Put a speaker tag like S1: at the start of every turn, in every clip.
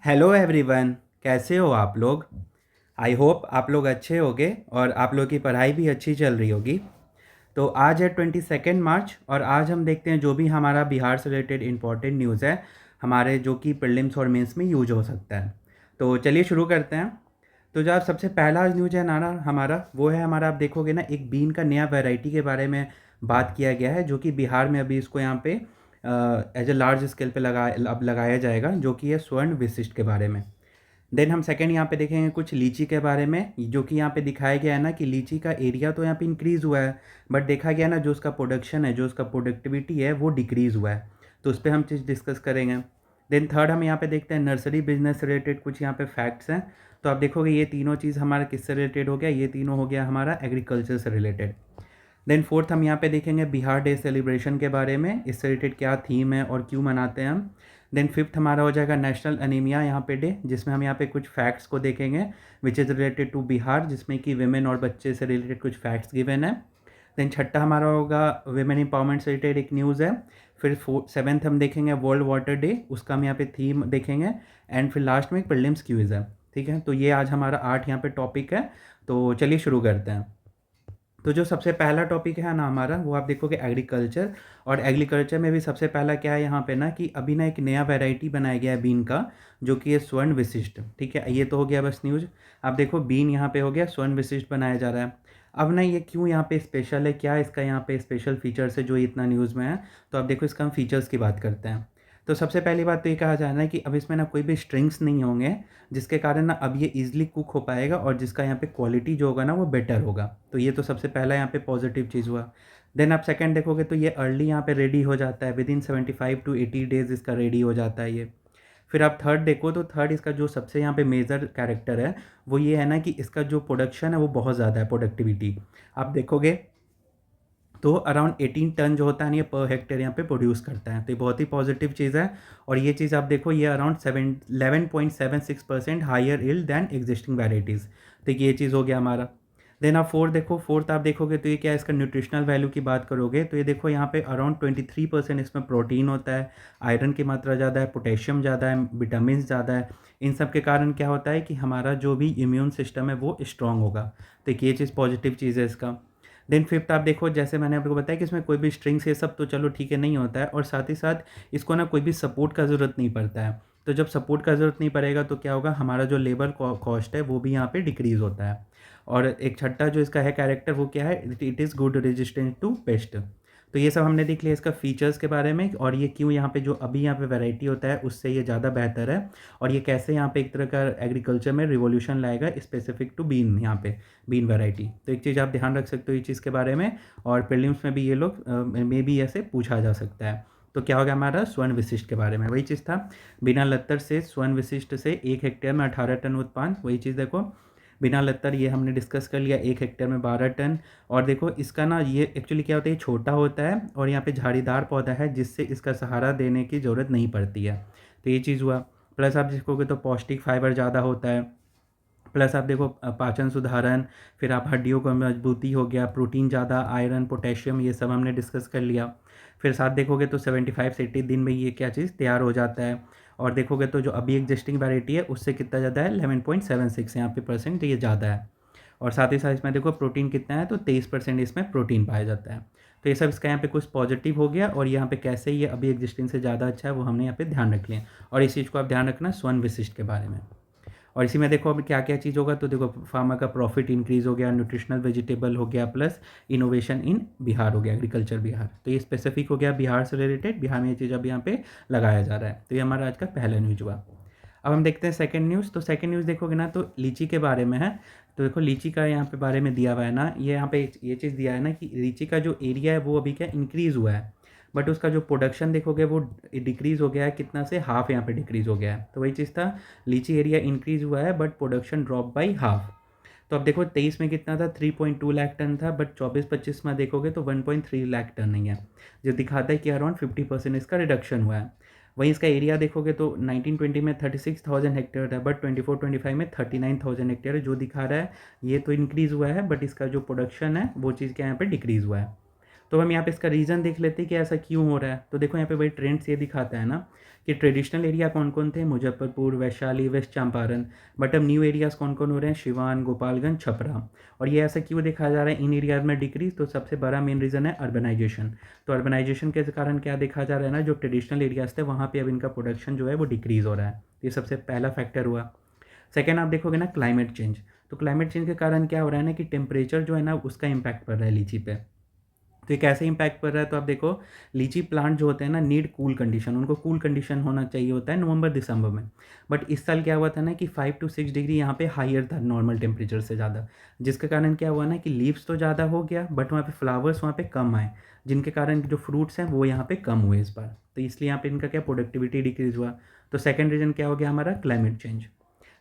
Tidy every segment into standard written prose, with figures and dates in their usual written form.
S1: Hello everyone, कैसे हो आप लोग। आई होप आप लोग अच्छे होगे और आप लोग की पढ़ाई भी अच्छी चल रही होगी। तो आज है 22 मार्च और आज हम देखते हैं जो भी हमारा बिहार से रिलेटेड इंपॉर्टेंट न्यूज़ है हमारे, जो कि प्रीलिम्स और मेंस में यूज हो सकता है। तो चलिए शुरू करते हैं। तो जो आप सबसे पहला न्यूज़ है ना हमारा, वो है हमारा, आप देखोगे ना, एक बीन का नया वैरायटी के बारे में बात किया गया है, जो कि बिहार में अभी इसको यहाँ पे एज ए लार्ज स्केल पे अब लगाया जाएगा, जो कि है स्वर्ण विशिष्ट के बारे में। देन हम सेकंड यहाँ पे देखेंगे कुछ लीची के बारे में, जो कि यहाँ पे दिखाया गया है ना कि लीची का एरिया तो यहाँ पे इंक्रीज़ हुआ है, बट देखा गया ना जो उसका प्रोडक्शन है, जो उसका प्रोडक्टिविटी है, वो डिक्रीज़ हुआ है। तो उस पर हम चीज़ डिस्कस करेंगे। देन थर्ड हम यहाँ पे देखते हैं नर्सरी बिजनेस से रिलेटेड कुछ यहाँ पे फैक्ट्स हैं। तो आप देखोगे ये तीनों चीज़ हमारा किससे रिलेटेड हो गया, ये तीनों हो गया हमारा एग्रीकल्चर से रिलेटेड। देन फोर्थ हम यहाँ पे देखेंगे बिहार डे सेलिब्रेशन के बारे में, इससे रिलेटेड क्या थीम है और क्यों मनाते हैं हम। देन फिफ्थ हमारा हो जाएगा नेशनल एनीमिया यहाँ पे डे, जिसमें हम यहाँ पे कुछ फैक्ट्स को देखेंगे which is related to Bihar, जिसमें कि विमेन और बच्चे से रिलेटेड कुछ फैक्ट्स गिवन है। देन छठा हमारा होगा विमेन एम्पावरमेंट से रिलेटेड एक न्यूज़ है। फिर सेवन्थ हम देखेंगे वर्ल्ड वाटर डे, उसका हम यहाँ पे थीम देखेंगे। एंड फिर लास्ट में एक प्रीलिम्स क्विज है। ठीक है, तो ये आज हमारा 8 यहाँ पे टॉपिक है। तो चलिए शुरू करते हैं। तो जो सबसे पहला टॉपिक है ना हमारा, वो आप देखोगे एग्रीकल्चर। और एग्रीकल्चर में भी सबसे पहला क्या है यहाँ पे ना, कि अभी ना एक नया वैरायटी बनाया गया है बीन का, जो कि है स्वर्ण विशिष्ट। ठीक है, ये तो हो गया बस न्यूज़। आप देखो बीन यहाँ पे हो गया स्वर्ण विशिष्ट बनाया जा रहा है। अब ना ये क्यों यहाँ पे स्पेशल है, क्या इसका यहाँ पे स्पेशल फीचर्स है जो इतना न्यूज़ में है। तो आप देखो इसका हम फीचर्स की बात करते हैं। तो सबसे पहली बात तो ये कहा जा रहा है कि अब इसमें ना कोई भी स्ट्रिंग्स नहीं होंगे, जिसके कारण ना अब ये ईज़िली कुक हो पाएगा और जिसका यहाँ पे क्वालिटी जो होगा ना वो बेटर होगा। तो ये तो सबसे पहला यहाँ पे पॉजिटिव चीज़ हुआ। देन आप सेकंड देखोगे तो ये अर्ली यहाँ पे रेडी हो जाता है, विद इन 75 टू 80 डेज़ इसका रेडी हो जाता है ये। फिर आप थर्ड देखो तो थर्ड इसका जो सबसे यहाँ पे मेजर कैरेक्टर है, वो ये है ना कि इसका जो प्रोडक्शन है वो बहुत ज़्यादा है, प्रोडक्टिविटी आप देखोगे तो अराउंड 18 टन जो होता है ना ये पर हेक्टेयर यहाँ पे प्रोड्यूस करता है। तो ये बहुत ही पॉजिटिव चीज़ है। और ये चीज़ आप देखो ये around 11.76% higher yield than existing varieties. तो ये चीज़ हो गया हमारा। देन आप फोर्थ देखो, फोर्थ आप देखोगे तो ये क्या है, इसका न्यूट्रिशनल वैल्यू की बात करोगे तो ये देखो यहाँ पे अराउंड 23% इसमें प्रोटीन होता है, आयरन की मात्रा ज़्यादा है, पोटेशियम ज़्यादा है, विटामिन ज़्यादा है। इन सब के कारण क्या होता है कि हमारा जो भी इम्यून सिस्टम है वो स्ट्रांग होगा। तो ये चीज़ पॉजिटिव चीज़ है इसका। देन फिफ्थ आप देखो, जैसे मैंने आपको बताया कि इसमें कोई भी स्ट्रिंग्स ये सब तो चलो ठीक है नहीं होता है, और साथ ही साथ इसको ना कोई भी सपोर्ट का ज़रूरत नहीं पड़ता है। तो जब सपोर्ट का ज़रूरत नहीं पड़ेगा तो क्या होगा, हमारा जो लेबर कॉस्ट है वो भी यहाँ पे डिक्रीज़ होता है। और एक छठा जो इसका है कैरेक्टर, वो क्या है, it is good resistant to pest. तो ये सब हमने देख लिया इसका फीचर्स के बारे में, और ये क्यों यहाँ पे जो अभी यहाँ पे वैरायटी होता है उससे ये ज़्यादा बेहतर है, और ये कैसे यहाँ पे एक तरह का एग्रीकल्चर में रिवॉल्यूशन लाएगा स्पेसिफिक टू बीन, यहाँ पे बीन वैरायटी। तो एक चीज़ आप ध्यान रख सकते हो ये चीज़ के बारे में, और प्रीलिम्स में भी ये लोग में भी ऐसे पूछा जा सकता है। तो क्या हो गया हमारा स्वर्ण विशिष्ट के बारे में, वही चीज़ था। बिना लत्तर से स्वर्ण विशिष्ट से 1 हेक्टेयर में 18 टन उत्पादन, वही चीज़ देखो। बिना लत्तर ये हमने डिस्कस कर लिया, 1 हेक्टेयर में 12 टन। और देखो इसका ना ये एक्चुअली क्या होता है, ये छोटा होता है और यहाँ पे झाड़ीदार पौधा है, जिससे इसका सहारा देने की ज़रूरत नहीं पड़ती है। तो ये चीज़ हुआ। प्लस आप देखोगे तो पौष्टिक फाइबर ज़्यादा होता है। प्लस आप देखो पाचन सुधारण, फिर आप हड्डियों को मजबूती हो गया, प्रोटीन ज़्यादा, आयरन, पोटेशियम, ये सब हमने डिस्कस कर लिया। फिर साथ देखोगे तो 75 से 80 दिन में ये क्या चीज़ तैयार हो जाता है। और देखोगे तो जो अभी एग्जिस्टिंग वैरायटी है उससे कितना ज़्यादा है, 11.76 यहाँ पे परसेंट, ये ज़्यादा है। और साथ ही साथ इसमें देखो प्रोटीन कितना है, तो 23% इसमें प्रोटीन पाया जाता है। तो ये सब इसका यहाँ पे कुछ पॉजिटिव हो गया, और यहाँ पे कैसे ये अभी एग्जिस्टिंग से ज़्यादा अच्छा है वो हमने यहाँ पे ध्यान रख लिया। और इस चीज़ को आप ध्यान रखना स्वर्ण विशिष्ट के बारे में। और इसी में देखो अभी क्या क्या चीज़ होगा, तो देखो फार्मा का प्रॉफिट इंक्रीज़ हो गया, न्यूट्रिशनल वेजिटेबल हो गया, प्लस इनोवेशन इन बिहार हो गया, एग्रीकल्चर बिहार। तो ये स्पेसिफिक हो गया बिहार से रिलेटेड, बिहार में ये चीज़ अब यहाँ पे लगाया जा रहा है। तो ये हमारा आज का पहला न्यूज हुआ। अब हम देखते हैं सेकंड न्यूज़। तो सेकंड न्यूज़ देखोगे ना तो लीची के बारे में है। तो देखो लीची का यहाँ पे बारे में दिया हुआ है ना, ये यहाँ पे ये चीज़ दिया है ना कि लीची का जो एरिया है वो अभी क्या इंक्रीज़ हुआ है, बट उसका जो प्रोडक्शन देखोगे वो डिक्रीज़ हो गया है, कितना से हाफ यहाँ पे डिक्रीज़ हो गया है। तो वही चीज़ था, लीची एरिया इंक्रीज़ हुआ है but production drop by half. तो अब देखो 23 में कितना था, 3.2 लाख टन था, बट 24-25 में देखोगे तो 1.3 लाख टन नहीं है, जो दिखाता है कि अराउंड 50% इसका रिडक्शन हुआ है। वहीं इसका एरिया देखोगे तो 1920 में 36,000 हेक्टेयर था, बट 24-25 में 39,000 हेक्टेयर है, जो दिखा रहा है ये तो इंक्रीज़ हुआ है, बट इसका जो प्रोडक्शन है वो चीज़ क्या यहाँ पे डिक्रीज़ हुआ है। तो हम यहाँ पे इसका रीज़न देख लेते हैं कि ऐसा क्यों हो रहा है। तो देखो यहाँ पे वही ट्रेंड्स ये दिखाता है ना कि ट्रेडिशनल एरिया कौन कौन थे, मुजफ्फरपुर, वैशाली, वेस्ट चंपारण, बट अब न्यू एरियाज़ कौन कौन हो रहे हैं, सिवान, गोपालगंज, छपरा। और ये ऐसा क्यों देखा जा रहा है इन एरियाज़ में डिक्रीज, तो सबसे बड़ा मेन रीज़न है अर्बनाइजेशन। तो अर्बनाइजेशन के कारण क्या देखा जा रहा है ना, जो ट्रेडिशनल एरियाज़ थे वहाँ पे अब इनका प्रोडक्शन जो है वो डिक्रीज़ हो रहा है। ये सबसे पहला फैक्टर हुआ। सेकेंड आप देखोगे ना क्लाइमेट चेंज, तो क्लाइमेट चेंज के कारण क्या हो रहा है ना कि टेम्परेचर जो है ना उसका इम्पैक्ट पड़ रहा है लीची पे। तो ये कैसे इम्पैक्ट पड़ रहा है, तो आप देखो लीची प्लांट जो होते हैं ना नीड कूल कंडीशन, उनको कूल कंडीशन होना चाहिए होता है नवंबर दिसंबर में। बट इस साल क्या हुआ था ना कि 5 to 6 डिग्री यहाँ पे हायर था नॉर्मल टेम्परेचर से ज़्यादा, जिसके कारण क्या हुआ ना कि लीव्स तो ज़्यादा हो गया बट वहाँ पे फ्लावर्स वहाँ पे कम आए, जिनके कारण जो फ्रूट्स हैं वो यहाँ पे कम हुए इस बार। तो इसलिए यहाँ पे इनका क्या प्रोडक्टिविटी डिक्रीज हुआ। तो सेकेंड रीज़न क्या हो गया हमारा, क्लाइमेट चेंज।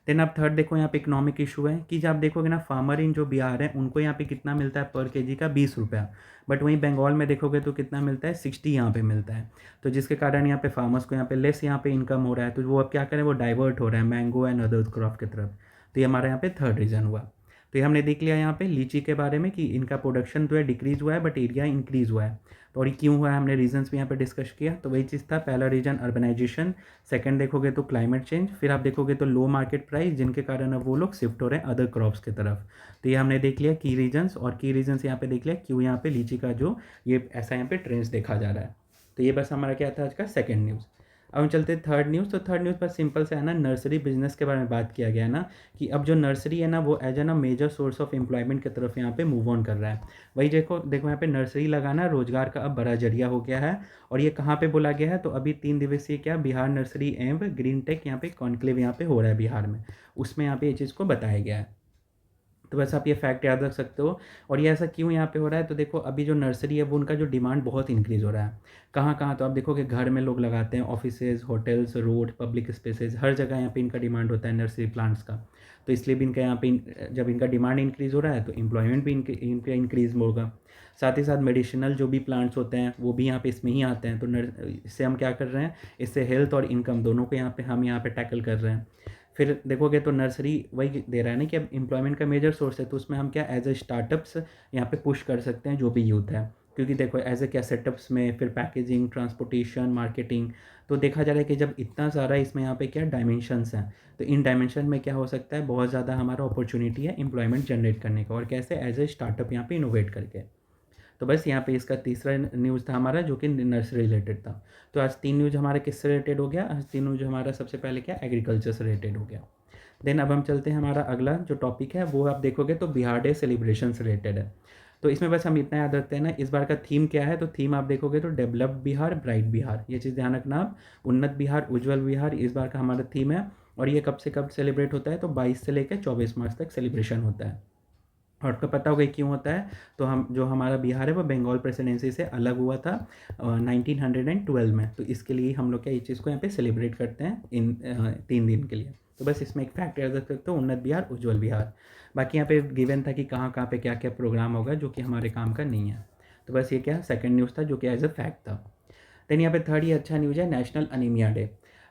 S1: देन आप थर्ड देखो यहाँ पे इकोनॉमिक इशू है कि जब आप देखोगे ना फार्मर इन जो बिहार है उनको यहाँ पे कितना मिलता है पर केजी का 20 रुपया, बट वहीं बंगाल में देखोगे तो कितना मिलता है 60 यहाँ पे मिलता है। तो जिसके कारण यहाँ पे फार्मर्स को यहाँ पे लेस यहाँ पे इनकम हो रहा है, तो वो अब क्या करें, वो डाइवर्ट हो रहा है मैंगो एंड अदर क्रॉप की तरफ। तो ये हमारे यहाँ पे थर्ड रीज़न हुआ। तो ये हमने देख लिया यहाँ पे लीची के बारे में कि इनका प्रोडक्शन जो है डिक्रीज़ हुआ है बट एरिया इंक्रीज़ हुआ है। तो और ये क्यों हुआ है हमने रीजंस भी यहाँ पे डिस्कस किया। तो वही चीज़ था, पहला रीजन अर्बनाइजेशन, सेकंड देखोगे तो क्लाइमेट चेंज, फिर आप देखोगे तो लो मार्केट प्राइस जिनके कारण अब वो लोग शिफ्ट हो रहे हैं अदर क्रॉप्स की तरफ। तो ये हमने देख लिया की रीजंस, और की रीजंस यहाँ पे देख लिया क्यों यहाँ पे लीची का जो ये ऐसा यहाँ पे ट्रेंड्स देखा जा रहा है। तो ये बस हमारा क्या था आज का सेकेंड न्यूज़। अब हम चलते हैं थर्ड न्यूज़। तो थर्ड न्यूज़ पर सिंपल से है ना नर्सरी बिजनेस के बारे में बात किया गया है ना कि अब जो नर्सरी है ना वो एज ए ना मेजर सोर्स ऑफ एम्प्लॉयमेंट की तरफ यहाँ पे मूव ऑन कर रहा है। वही देखो देखो यहाँ पे नर्सरी लगाना रोजगार का अब बड़ा जरिया हो गया है। और ये कहाँ पे बोला गया है, तो अभी 3 दिवसीय क्या बिहार नर्सरी एवं ग्रीन टेक यहाँ पे कॉन्क्लेव यहाँ पे हो रहा है बिहार में, उसमें यहाँ पे ये चीज़ को बताया गया है। तो बस आप ये फैक्ट याद रख सकते हो। और ये ऐसा क्यों यहाँ पे हो रहा है, तो देखो अभी जो नर्सरी है वो उनका जो डिमांड बहुत इंक्रीज़ हो रहा है। कहाँ कहाँ, तो आप देखोगे घर में लोग लगाते हैं, offices, hotels, road, public spaces, हर जगह यहाँ पे इनका डिमांड होता है नर्सरी प्लांट्स का। तो इसलिए भी इनका यहाँ पे जब इनका डिमांड इंक्रीज़ हो रहा है तो एम्प्लॉयमेंट भी इनका इंक्रीज़ होगा। साथ ही साथ मेडिसिनल जो भी प्लांट्स होते हैं वो भी यहाँ पे इसमें ही आते हैं। तो इससे हम क्या कर रहे हैं, इससे हेल्थ और इनकम दोनों को यहाँ पे हम यहाँ पे टैकल कर रहे हैं। फिर देखोगे तो नर्सरी वही दे रहा है ना कि अब एम्प्लॉयमेंट का मेजर सोर्स है, तो उसमें हम क्या एज ए स्टार्टअप्स यहाँ पे पुश कर सकते हैं जो भी यूथ है। क्योंकि देखो एज ए क्या सेटअप्स में फिर पैकेजिंग, ट्रांसपोर्टेशन, मार्केटिंग, तो देखा जा रहा है कि जब इतना सारा इसमें यहाँ पे क्या डायमेंशंस हैं, तो इन डायमेंशन में क्या हो सकता है, बहुत ज़्यादा हमारा अपॉर्चुनिटी है एम्प्लॉयमेंट जनरेट करने का। और कैसे, एज ए स्टार्टअप यहाँ पे इनोवेट करके। तो बस यहाँ पे इसका तीसरा न्यूज़ था हमारा जो कि नर्सरी रिलेटेड था। तो आज 3 न्यूज़ हमारा किससे रिलेटेड हो गया, आज 3 न्यूज़ हमारा सबसे पहले क्या एग्रीकल्चर से रिलेटेड हो गया। देन अब हम चलते हैं, हमारा अगला जो टॉपिक है वो आप देखोगे तो बिहार डे सेलिब्रेशन से रिलेटेड है। तो इसमें बस हम इतना याद रखते हैं ना, इस बार का थीम क्या है, तो थीम आप देखोगे तो डेवलप्ड बिहार, ब्राइट बिहार, ये चीज़ ध्यान रखना आप। उन्नत बिहार, उज्जवल बिहार इस बार का हमारा थीम है। और ये कब से कब सेलिब्रेट होता है, तो 22 से लेकर 24 मार्च तक सेलिब्रेशन होता है। और आपको पता होगा क्यों होता है, तो हम जो हमारा बिहार है वो बंगाल प्रेसिडेंसी से अलग हुआ था 1912 में। तो इसके लिए हम लोग क्या इस चीज़ को यहाँ पे सेलिब्रेट करते हैं इन 3 दिन के लिए। तो बस इसमें एक फैक्ट याद रख सकते हो, उन्नत बिहार, उज्जवल बिहार। बाकी यहाँ पे गिवन था कि कहाँ कहाँ पे क्या क्या प्रोग्राम होगा जो कि हमारे काम का नहीं है। तो बस ये क्या सेकंड न्यूज़ था जो कि एज अ फैक्ट था। देन यहाँ पे थर्ड, ये अच्छा न्यूज़ है, नेशनल अनीमिया डे।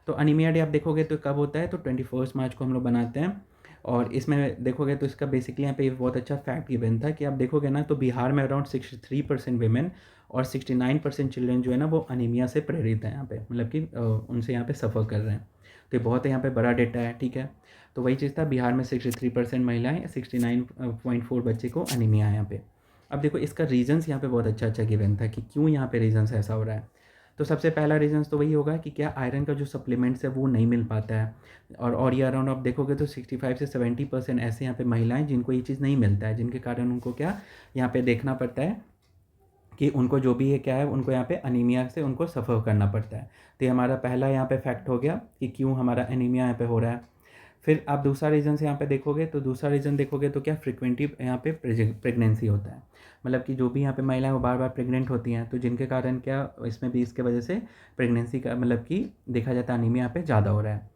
S1: तो अनीमिया डे आप देखोगे तो कब होता है, तो 21 मार्च को हम लोग बनाते हैं। और इसमें देखोगे तो इसका बेसिकली यहाँ पे बहुत अच्छा फैक्ट गिवन था कि आप देखोगे ना तो बिहार में अराउंड 63% वेमेन और 69% चिल्ड्रन जो है ना वो अनीमिया से प्रेरित है यहाँ पे, मतलब कि उनसे यहाँ पे सफ़र कर रहे हैं। तो ये बहुत यहाँ पे बड़ा डेटा है, ठीक है। तो वही चीज़ था, बिहार में 63% महिलाएँ, 69.4 बच्चे को अनीमिया है यहाँ पे। अब देखो इसका रीजन्स यहाँ पे बहुत अच्छा अच्छा गिवन था कि क्यों यहाँ पे रीजन्स ऐसा हो रहा है। तो सबसे पहला रीज़न्स तो वही होगा कि क्या आयरन का जो सप्लीमेंट्स है वो नहीं मिल पाता है। और ये अराउंड आप देखोगे तो 65 से 70% ऐसे यहाँ पे महिलाएं जिनको ये चीज़ नहीं मिलता है, जिनके कारण उनको क्या यहाँ पे देखना पड़ता है कि उनको जो भी है क्या है, उनको यहाँ पे अनीमिया से उनको सफ़र करना पड़ता है। तो ये हमारा पहला यहाँ पे फैक्ट हो गया कि क्यों हमारा एनीमिया यहाँ पे हो रहा है। फिर आप दूसरा रीज़न से यहाँ पे देखोगे तो दूसरा रीज़न देखोगे तो क्या फ्रिक्वेंटली यहाँ पे प्रेगनेंसी होता है, मतलब कि जो भी यहाँ पे महिलाएं वो बार बार प्रेग्नेंट होती हैं, तो जिनके कारण क्या इसमें भी इसके वजह से प्रेगनेंसी का मतलब कि देखा जाता है अनीमिया यहाँ पे ज़्यादा हो रहा है।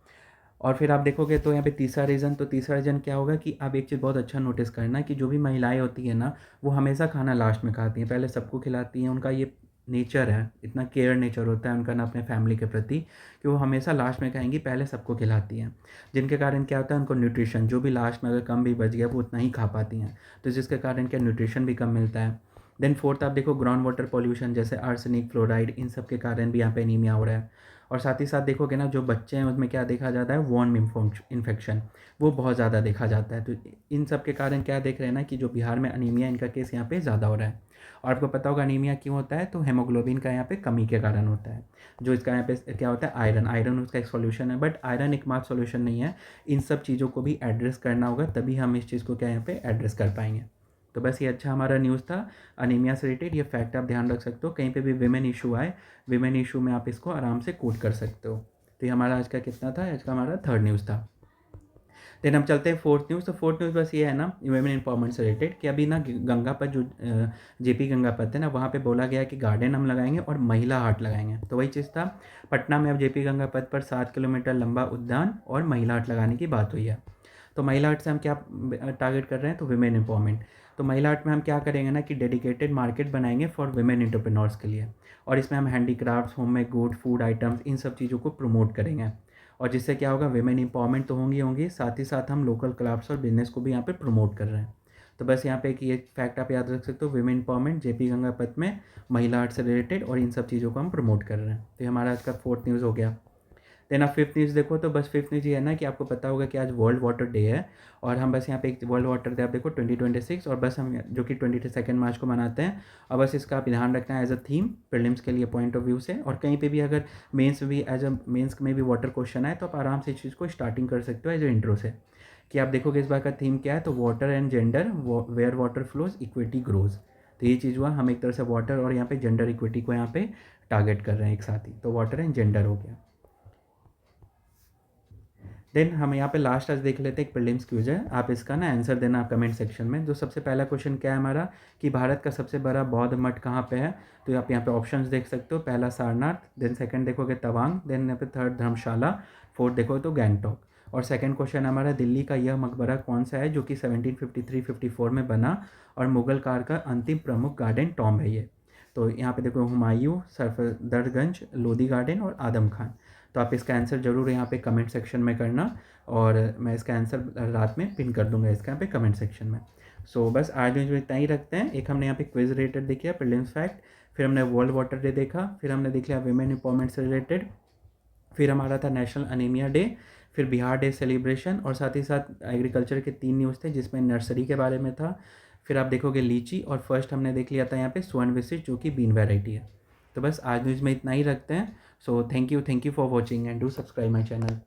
S1: और फिर आप देखोगे तो यहाँ पे तीसरा रीज़न, तो तीसरा रीज़न क्या होगा कि आप एक चीज़ बहुत अच्छा नोटिस करना कि जो भी महिलाएं होती हैं ना वो हमेशा खाना लास्ट में खाती हैं, पहले सबको खिलाती हैं। उनका ये नेचर है, इतना केयर नेचर होता है उनका ना अपने फैमिली के प्रति कि वो हमेशा लास्ट में खाएंगी, पहले सबको खिलाती हैं। जिनके कारण क्या होता है उनको न्यूट्रिशन जो भी लास्ट में अगर कम भी बच गया वो उतना ही खा पाती हैं, तो जिसके कारण क्या न्यूट्रिशन भी कम मिलता है। देन फोर्थ आप देखो ग्राउंड वाटर पॉल्यूशन जैसे आर्सेनिक, फ्लोराइड, इन सब के कारण भी यहाँ पे एनीमिया हो रहा है। और साथ ही साथ देखोगे ना जो बच्चे हैं उसमें क्या देखा जाता है, वॉर्म इन्फेक्शन, वो बहुत ज़्यादा देखा जाता है। तो इन सब के कारण क्या देख रहे हैं ना कि जो बिहार में अनीमिया इनका केस यहाँ पे ज़्यादा हो रहा है। और आपको पता होगा अनीमिया क्यों होता है, तो हेमोग्लोबिन का यहाँ पे कमी के कारण होता है। जो इसका यहाँ पे क्या होता है, आयरन उसका एक सॉल्यूशन है, बट आयरन एकमात्र सॉल्यूशन नहीं है। इन सब चीज़ों को भी एड्रेस करना होगा, तभी हम इस चीज़ को क्या यहाँ पे एड्रेस कर पाएंगे। तो बस ये अच्छा हमारा न्यूज़ था अनीमिया से रिलेटेड। ये फैक्ट आप ध्यान रख सकते हो, कहीं पे भी विमेन इशू आए, विमेन इशू में आप इसको आराम से कोट कर सकते हो। तो ये हमारा आज का कितना था, आज का हमारा थर्ड न्यूज़ था। देन हम चलते हैं फोर्थ न्यूज़। तो फोर्थ न्यूज़ बस ये है ना वुमेन एम्पावरमेंट से रिलेटेड कि अभी ना गंगा पर जो जेपी गंगा पथ है ना, वहाँ पे बोला गया है कि गार्डन हम लगाएंगे और महिला हाट लगाएंगे। तो वही चीज़ था, पटना में अब जेपी गंगा पथ पर 7 किलोमीटर लंबा उद्यान और महिला हाट लगाने की बात हुई है। तो महिला हाट से हम क्या टारगेट कर रहे हैं, तो विमेन एम्पावरमेंट। तो महिला हाट में हम क्या करेंगे ना कि डेडिकेटेड मार्केट बनाएंगे फॉर विमेन एंटरप्रेन्योर्स के लिए, और इसमें हम handicrafts, homemade good, food items, इन सब चीज़ों को प्रमोट करेंगे। और जिससे क्या होगा, विमेन एम्पावरमेंट तो होंगी, साथ ही साथ हम लोकल क्राफ्ट्स और बिजनेस को भी यहाँ पे प्रमोट कर रहे हैं। तो बस यहाँ पे एक ये फैक्ट आप याद रख सकते हो, विमेन एम्पावरमेंट जेपी गंगा पथ में महिला आर्ट से रिलेटेड, और इन सब चीज़ों को हम प्रमोट कर रहे हैं। तो ये हमारा आज का फोर्थ न्यूज़ हो गया। देन आप फिफ्थ न्यूज़ देखो, तो बस फिफ्थ न्यूज़ ये है ना कि आपको पता होगा कि आज वर्ल्ड वाटर डे है, और हम बस यहाँ पे एक वर्ल्ड वाटर डे आप देखो 2026, और बस हम जो कि 22 मार्च को मनाते हैं। और बस इसका आप ध्यान रखना है एज अ थीम प्रीलिम्स के लिए पॉइंट ऑफ व्यू से, और कहीं पे भी अगर मेंस में भी एज अ मेंस में भी वाटर क्वेश्चन आए तो आप आराम से इस चीज़ को स्टार्टिंग कर सकते हो एज अ इंट्रो से, कि आप देखोगे इस बार का थीम क्या है, तो water and gender, where water flows equity grows. तो ये चीज़ हुआ, हम एक तरह से वाटर और यहाँ पे जेंडर इक्विटी को यहाँ पे टारगेट कर रहे हैं एक साथ ही। तो वाटर एंड जेंडर हो गया। देन हम यहाँ पे लास्ट आज देख लेते हैं, एक प्रीलिम्स क्विज है, आप इसका ना आंसर देना कमेंट सेक्शन में। जो सबसे पहला क्वेश्चन क्या है हमारा, कि भारत का सबसे बड़ा बौद्ध मठ कहाँ पे है। तो आप यहाँ पे ऑप्शंस देख सकते हो, पहला सारनाथ, देन सेकंड देखोगे तवांग, देन यहाँ पे थर्ड धर्मशाला, फोर्थ देखो तो गैंगटॉक। और सेकंड क्वेश्चन हमारा, दिल्ली का यह मकबरा कौन सा है जो कि 1753-54 में बना और मुगल कार का अंतिम प्रमुख गार्डन टॉम्ब है ये। तो यहाँ पे देखो हुमायूं, सफदरगंज, लोधी गार्डन और आदम खान। तो आप इसका आंसर ज़रूर यहाँ पे कमेंट सेक्शन में करना, और मैं इसका आंसर रात में पिन कर दूंगा इसका यहाँ पे कमेंट सेक्शन में। सो बस आज में इतना ही रखते हैं। एक हमने यहाँ पे क्विज रिलेटेड देखा, प्रीलिम्स फैक्ट, फिर हमने वर्ल्ड वाटर डे देखा, फिर हमने देख लिया विमेन एम्पावरमेंट से रिलेटेड, फिर हमारा था नेशनल अनीमिया डे, फिर बिहार डे सेलिब्रेशन, और साथ ही साथ एग्रीकल्चर के 3 न्यूज़ थे जिसमें नर्सरी के बारे में था, फिर आप देखोगे लीची, और फर्स्ट हमने देख लिया था यहाँ पे स्वर्ण विशिष्ट जो कि बीन वैरायटी है। तो बस आज न्यूज़ में इतना ही रखते हैं। So thank you for watching and do subscribe my channel.